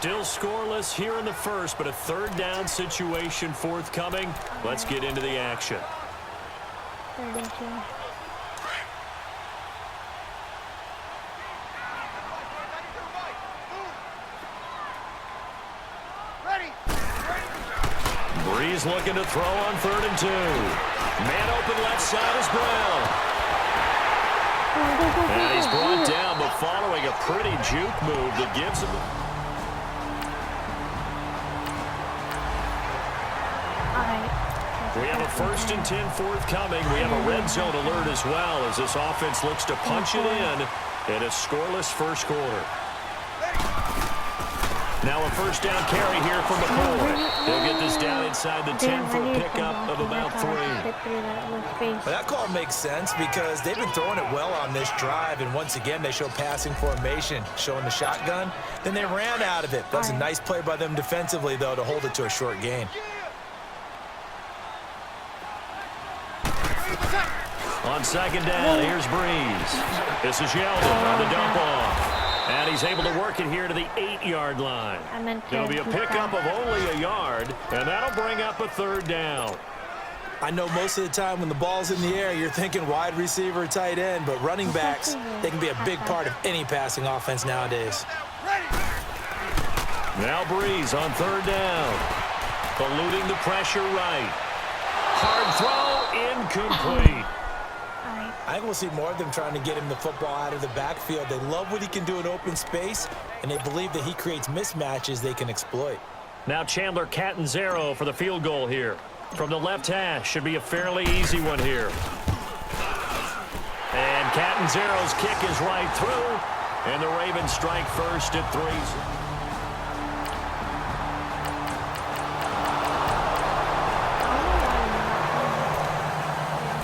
Still scoreless here in the first, but a third down situation forthcoming. Let's get into the action. Breeze looking to throw on 3rd and 2. Man open left side is Brown. And he's brought down, but following a pretty juke move that gives him... We have a 1st and 10 forthcoming. We have a red zone alert as well as this offense looks to punch it in a scoreless first quarter. Now a 1st down carry here from McCoy. He'll get this down inside the 10 for a pickup of about 3. Well, that call makes sense because they've been throwing it well on this drive, and once again they show passing formation, showing the shotgun. Then they ran out of it. That was a nice play by them defensively, though, to hold it to a short gain. On 2nd down, here's Breeze. This is Yeldon on the dump off. And he's able to work it here to the 8-yard line. It'll be a pickup of only a yard, and that'll bring up a 3rd down. I know most of the time when the ball's in the air, you're thinking wide receiver or tight end, but running backs, they can be a big part of any passing offense nowadays. Now Breeze on 3rd down. Eluding the pressure right. Hard throw, incomplete. I think we'll see more of them trying to get him the football out of the backfield. They love what he can do in open space, and they believe that he creates mismatches they can exploit. Now Chandler Catanzaro for the field goal here. From the left hash, should be a fairly easy one here. And Catanzaro's kick is right through, and the Ravens strike first at 3.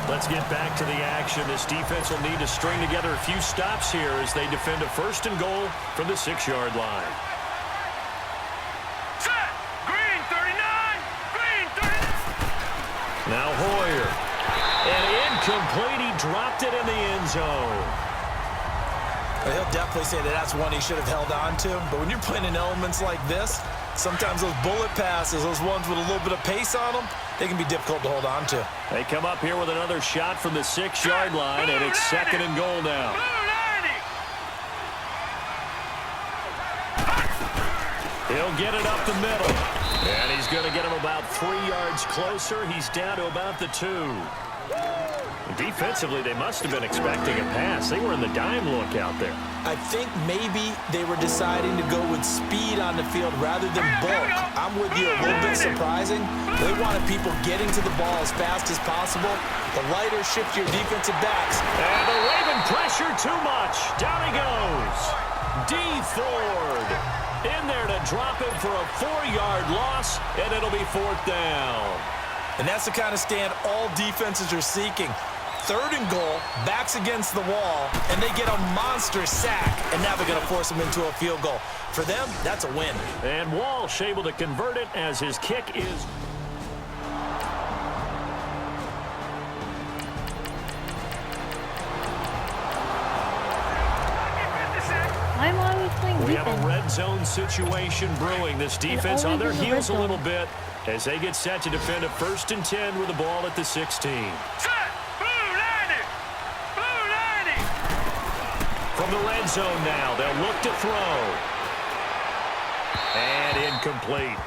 Let's get back to the action. This defense will need to string together a few stops here as they defend a 1st and goal from the 6-yard line. Set! Green 39! Green 39! Now Hoyer. And incomplete. He dropped it in the end zone. Well, he'll definitely say that that's one he should have held on to. But when you're playing in elements like this, sometimes those bullet passes, those ones with a little bit of pace on them, they can be difficult to hold on to. They come up here with another shot from the 6-yard line, and it's 2nd and goal now. He'll get it up the middle. And he's going to get him about 3 yards closer. He's down to about the 2. Defensively, they must have been expecting a pass. They were in the dime look out there. I think maybe they were deciding to go with speed on the field rather than bulk. I'm with you, a little bit surprising. They wanted people getting to the ball as fast as possible. The lighter, shiftier defensive backs. And the Raven pressure too much. Down he goes. D. Ford in there to drop him for a 4-yard loss, and it'll be 4th down. And that's the kind of stand all defenses are seeking. 3rd and goal, backs against the wall, and they get a monster sack, and now they're going to force them into a field goal. For them, that's a win. And Walsh able to convert it as his kick is... We have a red zone situation brewing. This defense on their heels a little bit as they get set to defend a 1st and 10 with the ball at the 16. From the red zone now, they'll look to throw. And incomplete.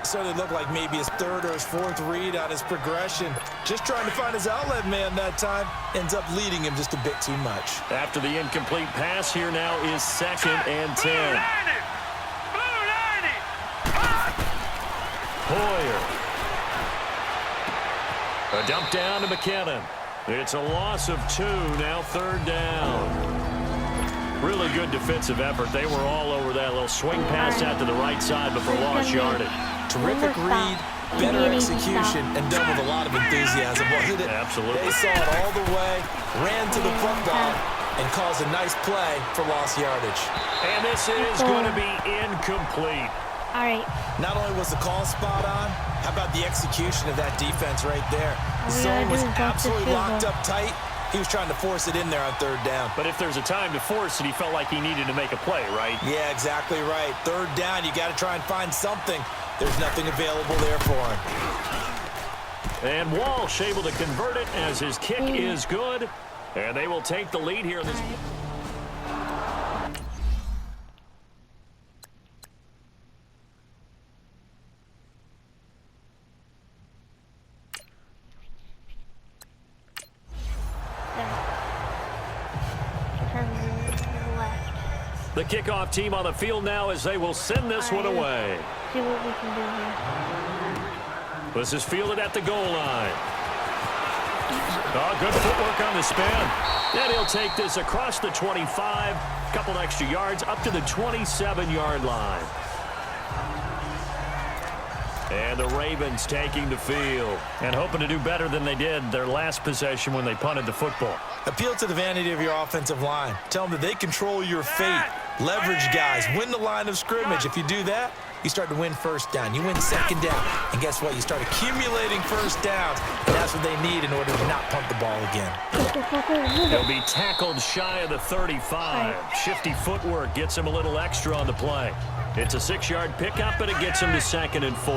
So they look like maybe his 3rd or his 4th read on his progression. Just trying to find his outlet man that time. Ends up leading him just a bit too much. After the incomplete pass, here now is 2nd and 10. Hoyer. A dump down to McKinnon. It's a loss of 2, now 3rd down. Really good defensive effort. They were all over that little swing pass out to the right side before lost yardage. Terrific read, better execution, and done with a lot of enthusiasm, wasn't it? Absolutely. They saw it all the way, ran to the football, and caused a nice play for lost yardage. And this is going to be incomplete. All right. Not only was the call spot on, how about the execution of that defense right there? The zone was absolutely locked up tight. He was trying to force it in there on 3rd down. But if there's a time to force it, he felt like he needed to make a play, right? Yeah, exactly right. 3rd down, you got to try and find something. There's nothing available there for him. And Walsh able to convert it as his kick is good. And they will take the lead here in this. The kickoff team on the field now as they will send this one away. See what we can do here. This is fielded at the goal line. Oh, good footwork on the spin. And he'll take this across the 25, couple extra yards up to the 27-yard line. And the Ravens taking the field and hoping to do better than they did their last possession when they punted the football. Appeal to the vanity of your offensive line. Tell them that they control your fate. Leverage guys. Win the line of scrimmage. If you do that, you start to win 1st down. You win 2nd down. And guess what? You start accumulating 1st downs. And that's what they need in order to not punt the ball again. He'll be tackled shy of the 35. Shifty footwork gets him a little extra on the play. It's a 6-yard pickup, and it gets him to 2nd and 4.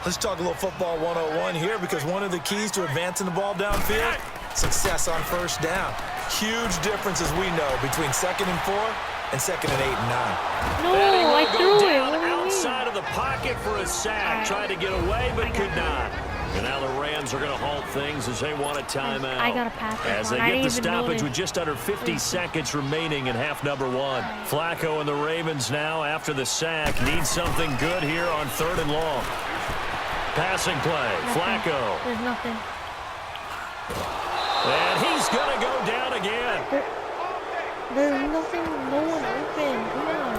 Let's talk a little football 101 here, because one of the keys to advancing the ball downfield, success on 1st down. Huge difference, as we know, between 2nd and 4 and 2nd and 8 and 9. No, I threw it. Outside of the pocket for a sack. Tried to get away, but could not. And now the Rams are going to halt things as they want a timeout. I got a pass. As they get the stoppage with just under 50 seconds remaining in half number 1. Flacco and the Ravens now, after the sack, need something good here on 3rd and long. Passing play. Flacco. There's nothing. And he's going to go down again. There's nothing. No one open. Come on.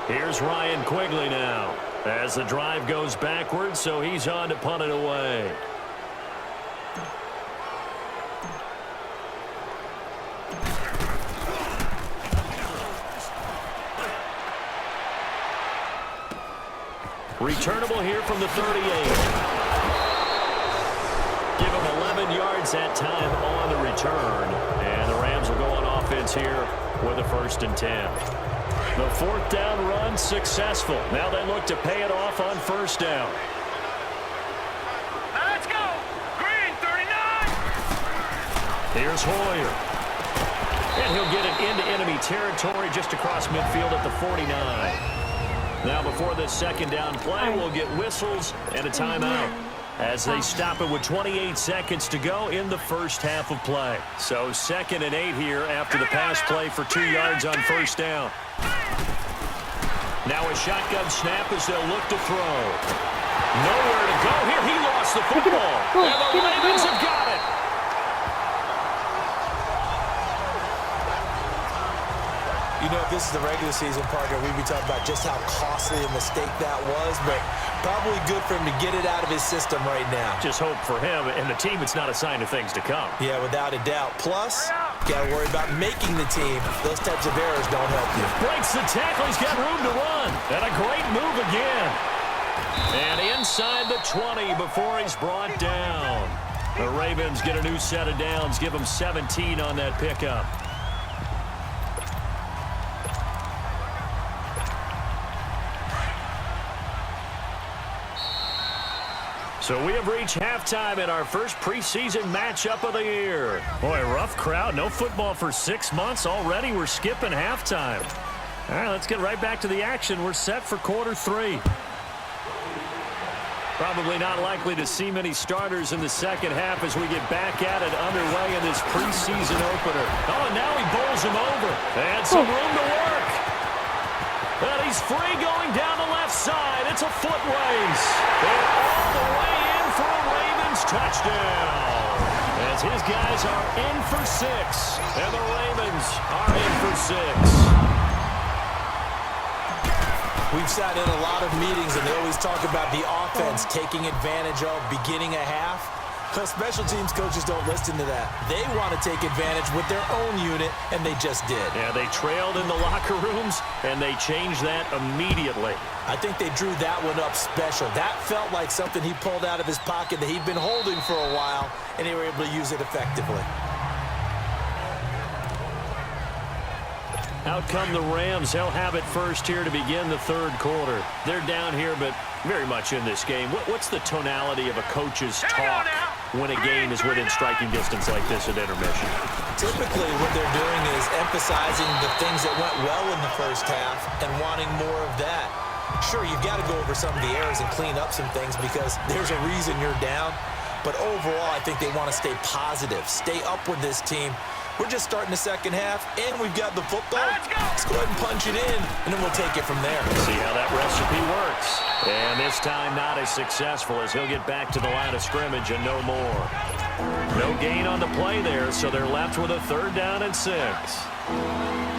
Here's Ryan Quigley now. As the drive goes backwards, so he's on to punt it away. Returnable here from the 38. Give him 11 yards that time on the return. And the Rams will go on offense here with a 1st and 10. The 4th down run successful. Now they look to pay it off on 1st down. Let's go. Green 39. Here's Hoyer. And he'll get it into enemy territory just across midfield at the 49. Now before this 2nd down play, we'll get whistles and a timeout as they stop it with 28 seconds to go in the 1st half of play. So 2nd and 8 here after the pass play for 2 yards on 1st down. Now a shotgun snap as they'll look to throw. Nowhere to go here. He lost the football. And the Ravens have got it. You know, if this is the regular season, Parker, we'd be talking about just how costly a mistake that was, but probably good for him to get it out of his system right now. Just hope for him and the team it's not a sign of things to come. Yeah, without a doubt. Plus, got to worry about making the team. Those types of errors don't help you. Breaks the tackle. He's got room to run. And a great move again. And inside the 20 before he's brought down. The Ravens get a new set of downs. Give them 17 on that pickup. So we have reached halftime in our first preseason matchup of the year. Boy, rough crowd. No football for 6 months. Already we're skipping halftime. All right, let's get right back to the action. We're set for quarter 3. Probably not likely to see many starters in the 2nd half as we get back at it underway in this preseason opener. Oh, and now he bowls him over. And some room to work. And he's free going down the left side. It's a foot race. And all the way in for a Ravens touchdown. As his guys are in for 6. And the Ravens are in for 6. We've sat in a lot of meetings, and they always talk about the offense taking advantage of beginning a half. Well, special teams coaches don't listen to that. They want to take advantage with their own unit, and they just did. Yeah, they trailed in the locker rooms, and they changed that immediately. I think they drew that one up special. That felt like something he pulled out of his pocket that he'd been holding for a while, and they were able to use it effectively. Out come the Rams. They'll have it first here to begin the third quarter. They're down here, but very much in this game. What's the tonality of a coach's talk when a game is within striking distance like this at intermission? Typically, what they're doing is emphasizing the things that went well in the first half and wanting more of that. Sure, you've got to go over some of the errors and clean up some things because there's a reason you're down. But overall, I think they want to stay positive, stay up with this team. We're just starting the second half, and we've got the football. Let's go ahead and punch it in, and then we'll take it from there. See how that recipe works. And this time not as successful as he'll get back to the line of scrimmage and no more. No gain on the play there, so they're left with a 3rd down and 6.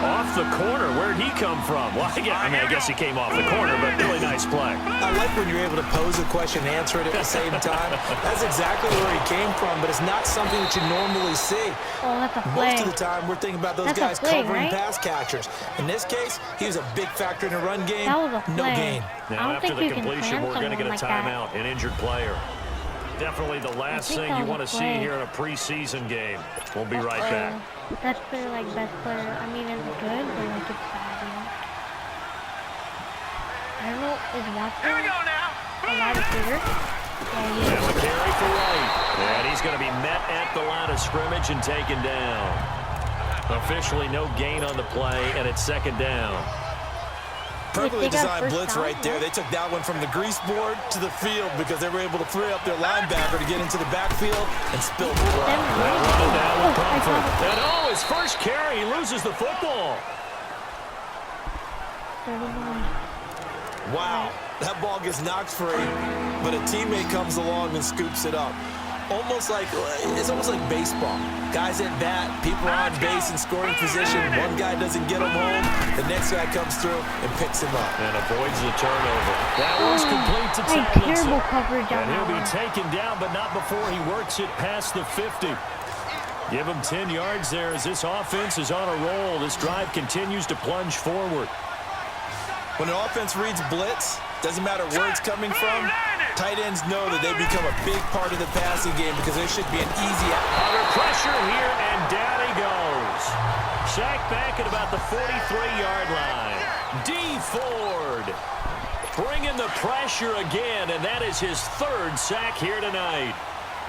Off the corner. Where'd he come from? Well, I guess he came off the corner, but really nice play. I like when you're able to pose a question and answer it at the same time. That's exactly where he came from, but it's not something that you normally see. Oh, that's a play. Most of the time, we're thinking about those guys covering pass catchers. In this case, he was a big factor in the run game. That was a play. No gain. Now, after the completion, we're going to get a timeout, an injured player. Definitely the last thing you want to see here in a preseason game. We'll be right back. Best player, best player. I mean, it's good, but it's bad, you know? I don't know, is Watson a wide receiver? And the carry for White. And he's going to be met at the line of scrimmage and taken down. Officially no gain on the play, and it's 2nd down. Perfectly designed blitz right there. They took that one from the grease board to the field because they were able to free up their linebacker to get into the backfield and spill the blood. And his first carry, he loses the football. 39. Wow, that ball gets knocked free, but a teammate comes along and scoops it up. It's almost like baseball. Guys at bat, people are on base in scoring position. One guy doesn't get him home. The next guy comes through and picks him up. And avoids the turnover. That one's complete to Tomlinson. Terrible coverage on and he'll be taken down, but not before he works it past the 50. Give him 10 yards there as this offense is on a roll. This drive continues to plunge forward. When an offense reads blitz, doesn't matter where it's coming from, tight ends know that they become a big part of the passing game because there should be an easy out. Under pressure here, and down he goes. Sacked back at about the 43-yard line. D. Ford bringing the pressure again, and that is his 3rd sack here tonight.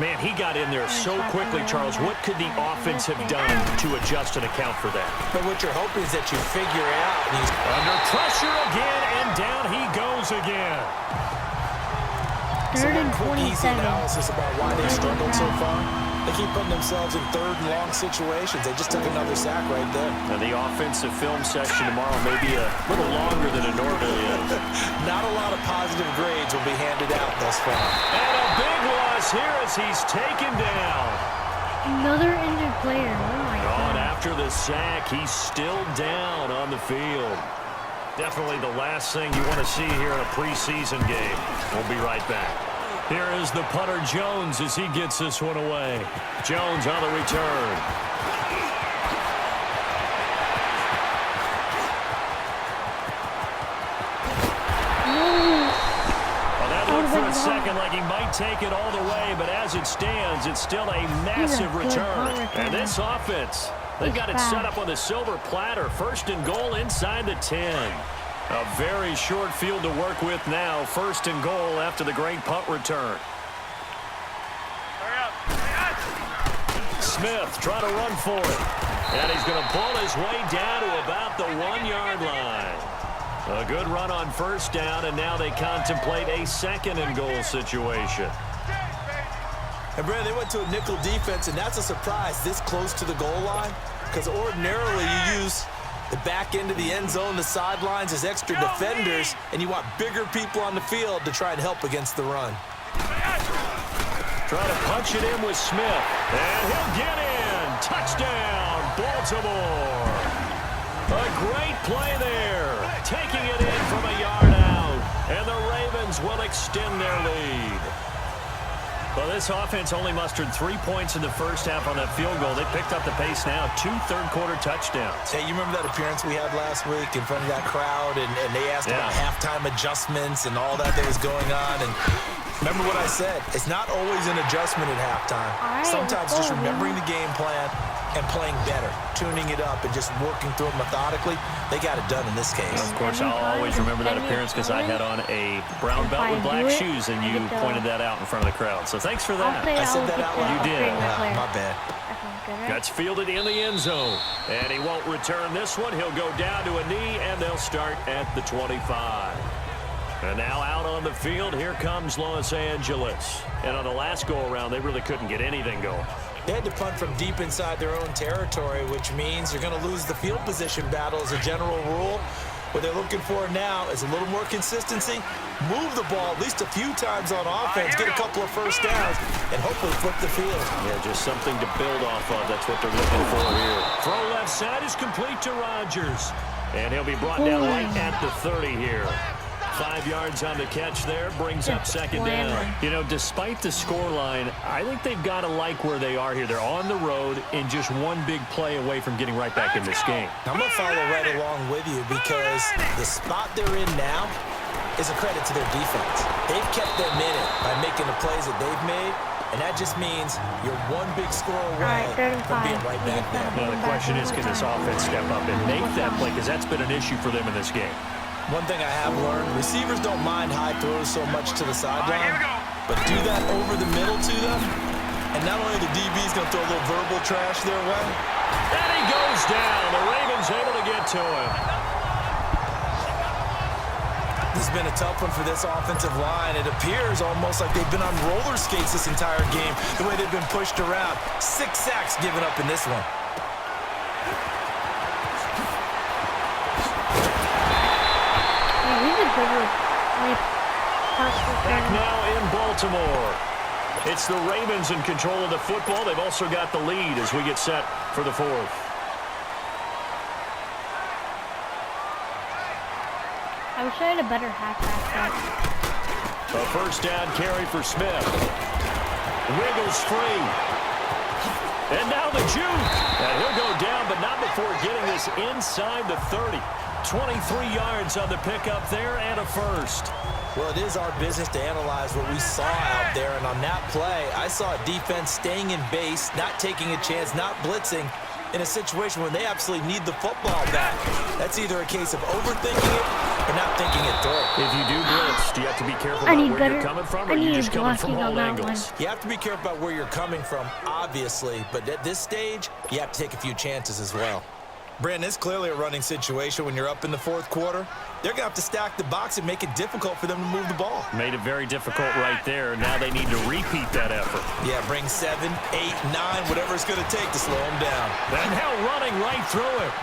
Man, he got in there so quickly, Charles. What could the offense have done to adjust and account for that? But what you're hoping is that you figure it out. And he's under pressure again, and down he goes again. 3rd and 27. Easy analysis about why they struggled so far. They keep putting themselves in 3rd and long situations. They just took another sack right there. And the offensive film section tomorrow may be a little longer than it normally is. Not a lot of positive grades will be handed out thus far. And a big loss here as he's taken down. Another injured player. Oh my God. After the sack, he's still down on the field. Definitely the last thing you want to see here in a preseason game. We'll be right back. Here is the punter Jones as he gets this one away. Jones on the return. Well, that looked for a second like he might take it all the way, but as it stands, it's still a massive return. And this offense, they've got it set up on the silver platter. 1st and goal inside the 10. A very short field to work with now. 1st and goal after the great punt return. Smith trying to run for it. And he's going to pull his way down to about the 1-yard line. A good run on 1st down, and now they contemplate a 2nd and goal situation. And Brad, they went to a nickel defense, and that's a surprise this close to the goal line. Because ordinarily you use the back end of the end zone, the sidelines as extra defenders, and you want bigger people on the field to try and help against the run. Trying to punch it in with Smith, and he'll get in. Touchdown, Baltimore. A great play there, taking it in from a yard out, and the Ravens will extend their lead. Well, this offense only mustered 3 points in the first half on that field goal. They picked up the pace now. 2 third-quarter touchdowns. Hey, you remember that appearance we had last week in front of that crowd, and they asked about halftime adjustments and all that was going on, and remember what I said. It's not always an adjustment at halftime. Sometimes just remembering the game plan and playing better, tuning it up, and just working through it methodically. They got it done in this case. Of course, I'll always remember that appearance because I had on a brown belt with black shoes, and you pointed that out in front of the crowd. So thanks for that. I said that out loud. You did. My bad. Gets fielded in the end zone, and he won't return this one. He'll go down to a knee, and they'll start at the 25. And now out on the field, here comes Los Angeles. And on the last go-around, they really couldn't get anything going. They had to punt from deep inside their own territory, which means you're going to lose the field position battle as a general rule. What they're looking for now is a little more consistency, move the ball at least a few times on offense, get a couple of first downs, and hopefully flip the field. Yeah, just something to build off of. That's what they're looking for here. Throw left side is complete to Rodgers. And he'll be brought down right at the 30 here. 5 yards on the catch there, brings up second down. You know, despite the scoreline, I think they've got to like where they are here. They're on the road and just one big play away from getting right back in this game. I'm going to follow right along with you because the spot they're in now is a credit to their defense. They've kept them in it by making the plays that they've made, and that just means you're one big score away from being right back there. Now, the question is, can this offense step up and make that play? Because that's been an issue for them in this game. One thing I have learned, receivers don't mind high throws so much to the sideline, but do that over the middle to them, and not only the DB's going to throw a little verbal trash their way. And he goes down. The Ravens able to get to him. This has been a tough one for this offensive line. It appears almost like they've been on roller skates this entire game, the way they've been pushed around. 6 sacks given up in this one. Back now in Baltimore. It's the Ravens in control of the football. They've also got the lead as we get set for the 4th. I wish I had a better halfback. A first down carry for Smith. Wiggles free. And now the juke. And he'll go down, but not before getting this inside the 30. 23 yards on the pickup there and a first. Well, it is our business to analyze what we saw out there, and on that play, I saw a defense staying in base, not taking a chance, not blitzing, in a situation where they absolutely need the football back. That's either a case of overthinking it or not thinking it through. If you do blitz, do you have to be careful about where you're coming from, or are you just coming from all angles? You have to be careful about where you're coming from, obviously, but at this stage, you have to take a few chances as well. Brandon, it's clearly a running situation when you're up in the 4th quarter. They're going to have to stack the box and make it difficult for them to move the ball. Made it very difficult right there. Now they need to repeat that effort. Yeah, bring 7, 8, 9, whatever it's going to take to slow them down. And now running right through it.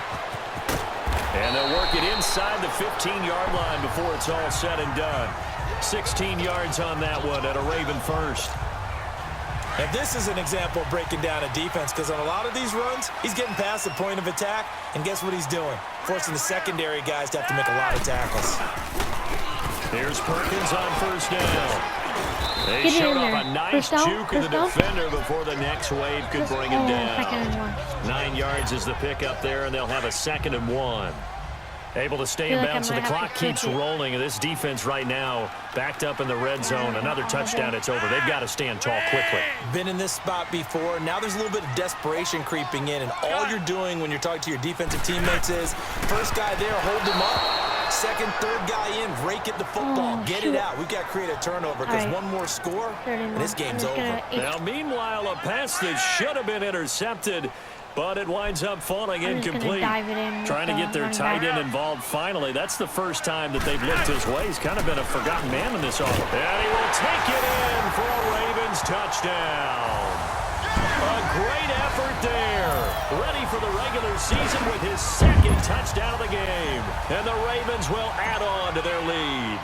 And they'll work it inside the 15-yard line before it's all said and done. 16 yards on that one at a Raven first. And this is an example of breaking down a defense, because on a lot of these runs, he's getting past the point of attack, and guess what he's doing? Forcing the secondary guys to have to make a lot of tackles. Here's Perkins on first down. They showed off a nice juke of the defender before the next wave could bring him down. 9 yards is the pickup there, and they'll have a 2nd and 1. Able to stay in bounds, and the clock keeps rolling. And this defense right now backed up in the red zone. Another touchdown, it's over. They've got to stand tall quickly. Been in this spot before. Now there's a little bit of desperation creeping in, and all you're doing when you're talking to your defensive teammates is first guy there, hold him up. Second, third guy in, rake at the football. Get it out. We've got to create a turnover, because one more score, and this game's over. Now, meanwhile, a pass that should have been intercepted, but it winds up falling incomplete. Trying to get their tight end involved finally. That's the first time that they've looked his way. He's kind of been a forgotten man in this offense. And he will take it in for a Ravens touchdown. A great effort there. Ready for the regular season with his 2nd touchdown of the game. And the Ravens will add on to their lead.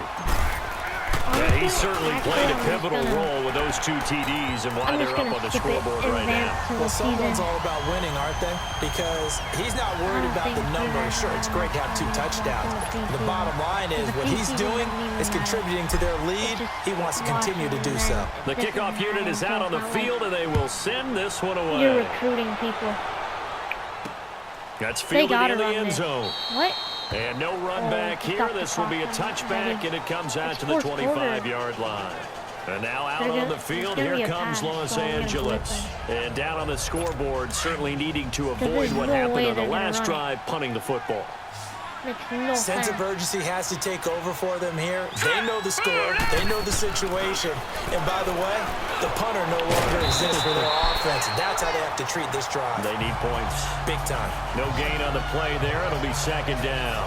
And He's certainly played a pivotal role with those 2 TDs and why they're up on the scoreboard right now. Well, someone's all about winning, aren't they? Because he's not worried about the numbers. Sure, it's great to have 2 touchdowns. The bottom line is what he's doing is contributing to their lead. He wants to continue to do so. The kickoff unit is out on the field, and they will send this one away. You're recruiting people. That's fielded in the end zone. What? And no run back here. This will be a touchback, and it comes out to the 25-yard line. And now out on the field, here comes Los Angeles. And down on the scoreboard, certainly needing to avoid what happened on the last drive, punting the football. Sense of urgency has to take over for them here. They know the score. They know the situation. And by the way, the punter no longer exists for their offense. That's how they have to treat this drive. They need points. Big time. No gain on the play there. It'll be 2nd down.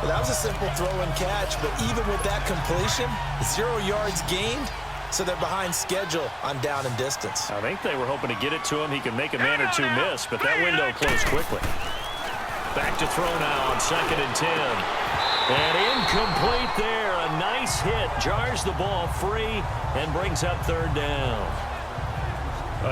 Well, that was a simple throw and catch, but even with that completion, 0 yards gained, so they're behind schedule on down and distance. I think they were hoping to get it to him. He could make a man or 2 miss, but that window closed quickly. Back to throw now on 2nd and 10. And incomplete there. A nice hit. Jars the ball free and brings up 3rd down.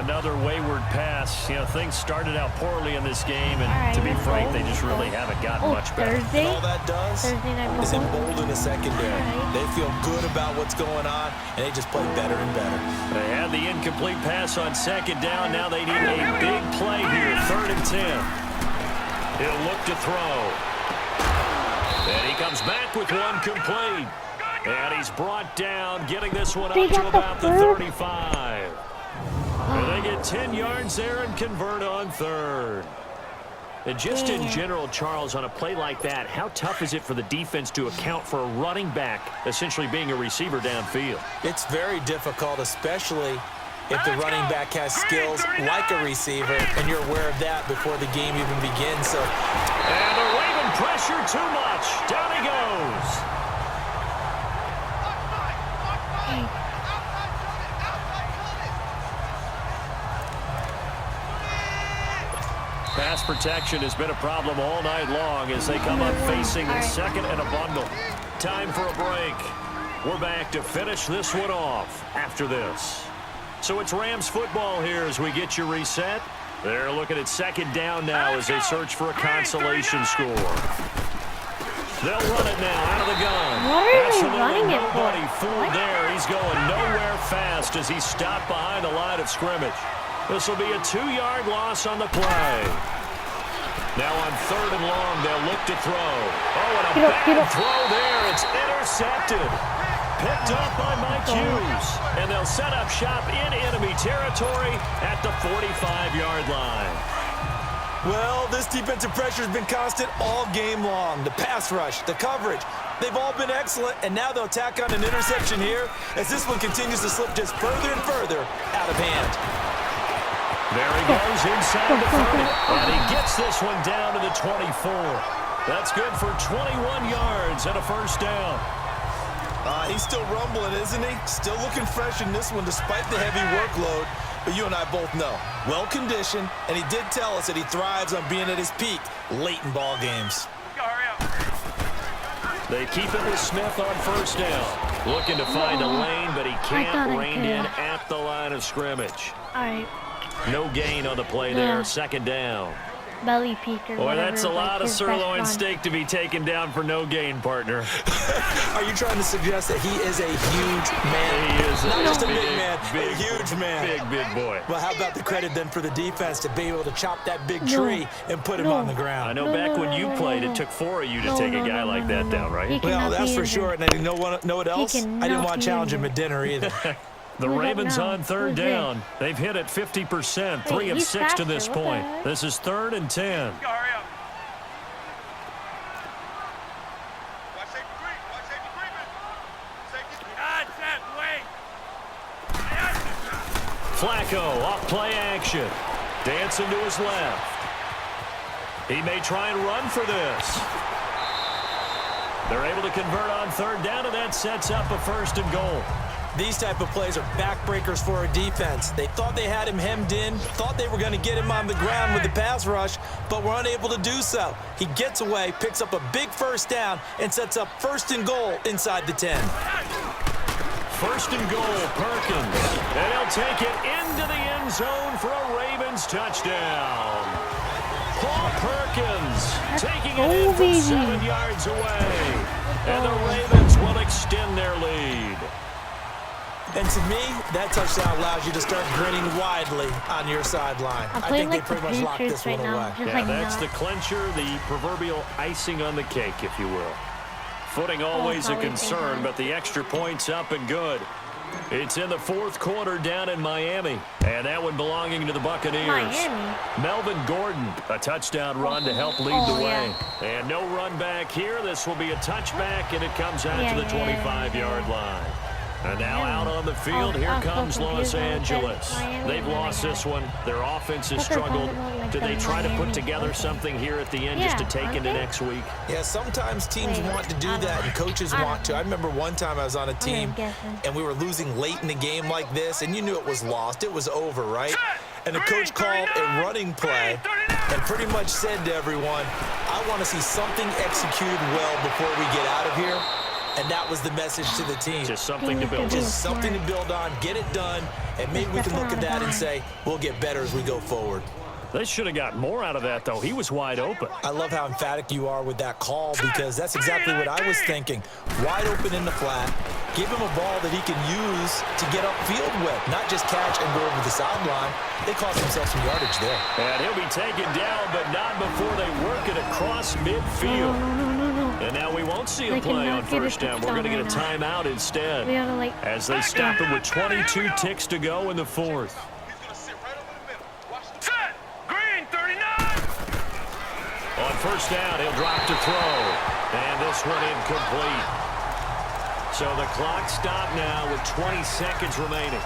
Another wayward pass. You know, things started out poorly in this game, and to be frank, they just really haven't gotten much better. And all that does is embolden the secondary. They feel good about what's going on, and they just play better and better. They had the incomplete pass on 2nd down. Now they need a big play here. 3rd and 10. He'll look to throw. And he comes back with one complete. And he's brought down, getting this one up to about the 35. And they get 10 yards there and convert on 3rd. And just in general, Charles, on a play like that, how tough is it for the defense to account for a running back essentially being a receiver downfield? It's very difficult, especially if the running back has skills like a receiver, and you're aware of that before the game even begins. So, and they're waving pressure too much. Down he goes. Pass protection has been a problem all night long as they come up facing a 2nd and a bundle. Time for a break. We're back to finish this one off after this. So it's Rams football here as we get you reset. They're looking at 2nd down now as they search for a consolation score. They'll run it now out of the gun. Absolutely nobody fooled there. He's going nowhere fast as he's stopped behind the line of scrimmage. This will be a 2-yard loss on the play. Now on 3rd and long, they'll look to throw. Oh, and a bad throw there. It's intercepted. Picked up by Mike Hughes. And they'll set up shop in enemy territory at the 45-yard line. Well, this defensive pressure has been constant all game long. The pass rush, the coverage, they've all been excellent, and now they'll tack on an interception here as this one continues to slip just further and further out of hand. There he goes inside the 30, and he gets this one down to the 24. That's good for 21 yards and a 1st down. He's still rumbling, isn't he? Still looking fresh in this one despite the heavy workload. But you and I both know, well-conditioned, and he did tell us that he thrives on being at his peak late in ball games. They keep it with Smith on 1st down. Looking to find a lane, but he can't rein in at the line of scrimmage. All right. No gain on the play there. 2nd down. Belly peeker. Boy, that's a lot of sirloin steak to be taken down for no gain, partner. Are you trying to suggest that he is a huge man? He is not just a big man, a huge man. Big boy. Well, how about the credit then for the defense to be able to chop that big tree and put him on the ground? I know back when you played, it took 4 of you to take a guy like that down, right? Well, that's for sure. And you know what else? I didn't want to challenge him at dinner either. The Ravens on 3rd down. They've hit it 50%, 3 of 6 to this point. This is 3rd and 10. Flacco off play action. Dancing to his left. He may try and run for this. They're able to convert on 3rd down, and that sets up a 1st and goal. These type of plays are backbreakers for a defense. They thought they had him hemmed in, thought they were going to get him on the ground with the pass rush, but were unable to do so. He gets away, picks up a big 1st down, and sets up 1st and goal inside the 10. first and goal, Perkins. And he'll take it into the end zone for a Ravens touchdown. Paul Perkins taking it in from 7 yards away. And the Ravens will extend their lead. And to me, that touchdown allows you to start grinning widely on your sideline. I think they pretty much locked this one away. Yeah, that's the clincher, the proverbial icing on the cake, if you will. Footing always a concern, but the extra point's up and good. It's in the fourth quarter down in Miami, and that one belonging to the Buccaneers. Melvin Gordon, a touchdown run to help lead the way. And no run back here. This will be a touchback, and it comes out to the 25-yard line. And now out on the field, here comes Los Angeles. They've lost this one. Their offense has struggled. Do they try to put together something here at the end just to take into next week? Yeah, sometimes teams want to do that and coaches want to. I remember one time I was on a team and we were losing late in the game like this, and you knew it was lost. It was over, right? And the coach called a running play and pretty much said to everyone, I want to see something executed well before we get out of here. And that was the message to the team. Just something to build on. Just something to build on, get it done, and maybe we can look at that and say, we'll get better as we go forward. They should have got more out of that, though. He was wide open. I love how emphatic you are with that call because that's exactly what I was thinking. Wide open in the flat. Give him a ball that he can use to get upfield with, not just catch and go over the sideline. They cost themselves some yardage there. And he'll be taken down, but not before they work it across midfield. And now we won't see a play on first down. We're going to get a timeout instead as they stop him with 22 ticks to go in the fourth. Set. Green 39. On first down, he'll drop to throw. And this one incomplete. So the clock stopped now with 20 seconds remaining.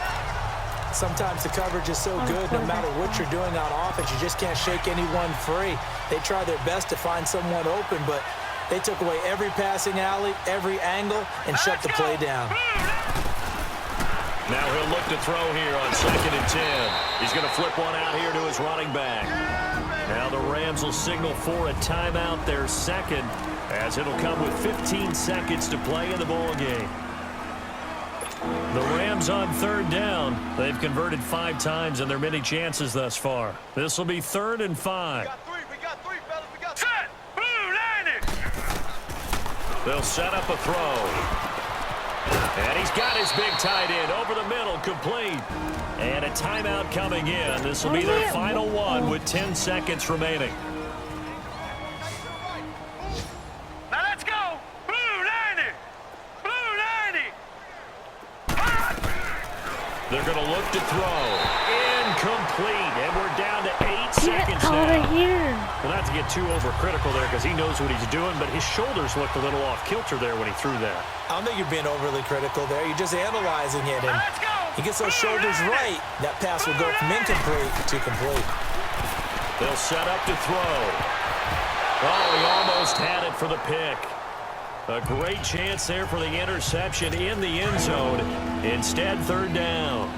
Sometimes the coverage is so good, no matter what you're doing on offense, you just can't shake anyone free. They try their best to find someone open, but they took away every passing alley, every angle, and shut the play down. Now he'll look to throw here on 2nd and 10. He's going to flip one out here to his running back. Now the Rams will signal for a timeout, their second, as it'll come with 15 seconds to play in the ball game. The Rams on third down. They've converted 5 times in their many chances thus far. This will be 3rd and 5. We got three, fellas. We got set. Blue landed. They'll set up a throw. And he's got his big tight end over the middle, complete. And a timeout coming in. This will be their final one with 10 seconds remaining. Now let's go. Blue landed. Blue landed. They're going to look to throw. Incomplete. And we're down to 8 seconds now. Get out of here. Well, not to get too overcritical there because he knows what he's doing, but his shoulders looked a little off kilter there when he threw that. I don't think you're being overly critical there. You're just analyzing it, and he gets those shoulders right. That pass will go from incomplete to complete. They'll set up to throw. Oh, he almost had it for the pick. A great chance there for the interception in the end zone. Instead, 3rd down.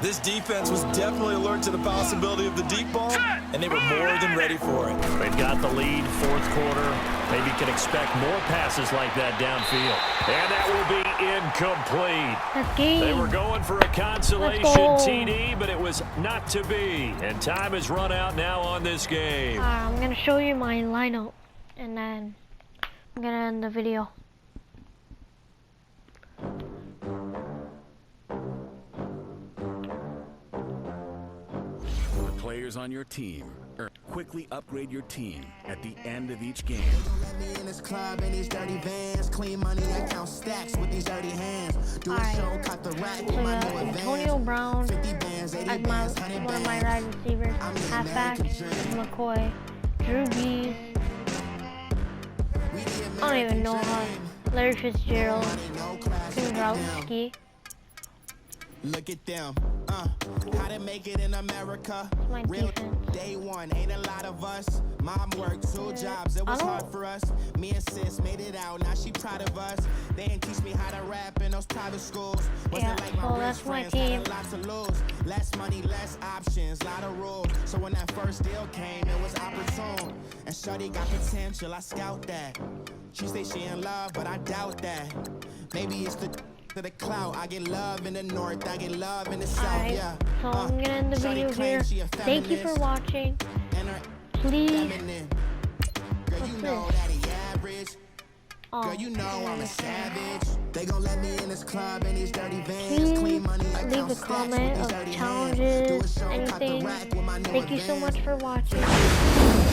This defense was definitely alert to the possibility of the deep ball, and they were more than ready for it. They've got the lead, 4th quarter. Maybe can expect more passes like that downfield. And that will be incomplete. They were going for a consolation TD, but it was not to be. And time has run out now on this game. I'm going to show you my lineup, and then I'm going to end the video. Players on your team, or quickly upgrade your team at the end of each game. Let me in this club in these dirty vans, clean money, I count stacks with these dirty hands. Do a show, cut the rack with my new Antonio Brown 50 bands, 80 as bands, one 100 of my bands. wide receivers. Halfback, McCoy, Drew Brees. I don't even know how. Larry Fitzgerald, Kowalski. Look at them, how to make it in America. My Real defense. day one, ain't a lot of us. Mom worked 2 jobs, it was hard for us. Me and sis made it out, now she proud of us. They didn't teach me how to rap in those private schools. Wasn't like my that's rich my friends, team. had a lot to lose. Less money, less options, lot of rules. So when that first deal came, it was opportune. And shorty got potential, I scout that. She say she in love, but I doubt that. Maybe it's the To the clout, I get love in the north, I get love in the south. Alright, Yeah. so I'm gonna end the video here. Thank you for watching. Please. Girl, you know that he average. Girl, you know I'm a savage. They gon' let me in this club in these dirty vans. Clean money, Leave a comment of challenges, anything. Thank you so much for watching.